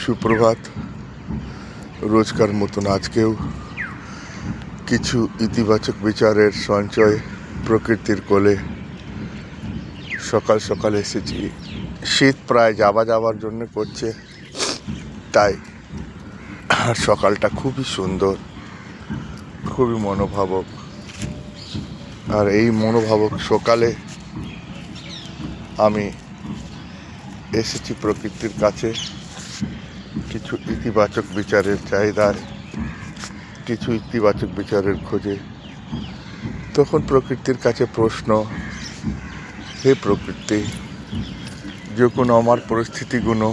সুপ্রভাত। রোজকার মতন আজকেও কিছু ইতিবাচক বিচারের সঞ্চয় প্রকৃতির কোলে। সকাল সকাল এসেছি, শীত প্রায় যাবার জন্য করছে, তাই সকালটা খুবই সুন্দর, খুবই মনোভাবক। আর এই মনোভাবক সকালে আমি এসেছি প্রকৃতির কাছে কিছু ইতিবাচক বিচারের চাহিদায়, কিছু ইতিবাচক বিচারের খোঁজে। তখন প্রকৃতির কাছে প্রশ্ন, হে প্রকৃতি, যখন আমার পরিস্থিতিগুলো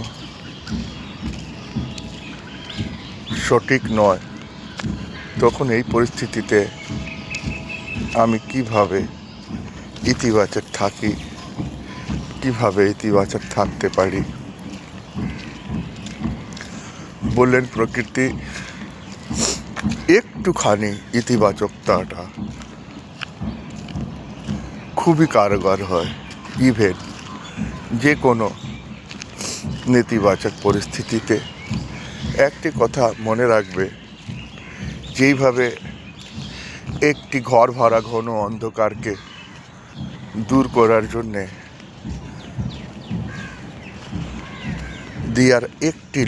সঠিক নয়, তখন এই পরিস্থিতিতে আমি কিভাবে ইতিবাচক থাকি, কিভাবে ইতিবাচক থাকতে পারি। বললেন প্রকৃতি, একটুখানি ইতিবাচকতাটা খুবই কারগর হয়। ইভেন যে কোনো নেতিবাচক পরিস্থিতিতে একটি কথা মনে রাখবে, যেইভাবে একটি ঘর ভরা ঘন অন্ধকারকে দূর করার জন্যে দিয়ার একটি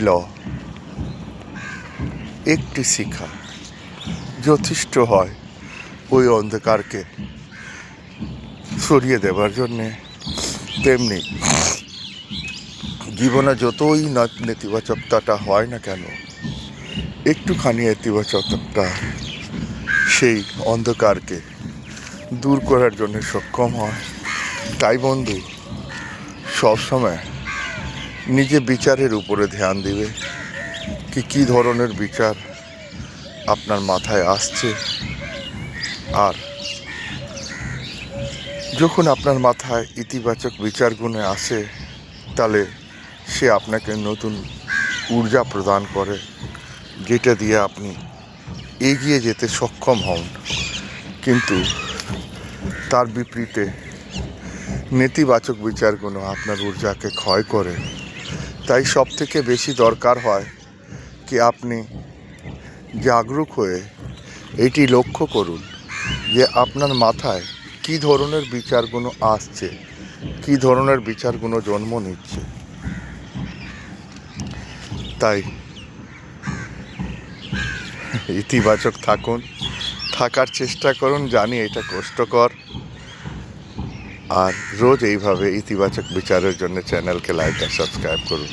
একটি শিখা যথেষ্ট হয় ওই অন্ধকারকে সরিয়ে দেবার জন্যে, তেমনি জীবনে যতই নেতিবাচকতাটা হয় না কেন, একটুখানি ইতিবাচকতা সেই অন্ধকারকে দূর করার জন্য সক্ষম হয়। তাই বন্ধু, সবসময় নিজে বিচারের উপরে ধ্যান দিবে, কি ধরনের বিচার আপনার মাথায় আসছে। আর যখন আপনার মাথায় ইতিবাচক বিচারগুলো আসে, তাহলে সে আপনাকে নতুন ঊর্জা প্রদান করে, যেটা দিয়ে আপনি এগিয়ে যেতে সক্ষম হন। কিন্তু তার বিপরীতে নেতিবাচক বিচারগুলো আপনার ঊর্জাকে ক্ষয় করে। তাই সব থেকে বেশি দরকার হয় কি আপনি জাগরুক হয়ে এটি লক্ষ্য করুন যে আপনার মাথায় কী ধরনের বিচারগুলো আসছে, কী ধরনের বিচারগুলো জন্ম নিচ্ছে। তাই ইতিবাচক থাকার চেষ্টা করুন। জানি এটা কষ্টকর। আর রোজ এইভাবে ইতিবাচক বিচারের জন্য চ্যানেলকে লাইক আর সাবস্ক্রাইব করুন।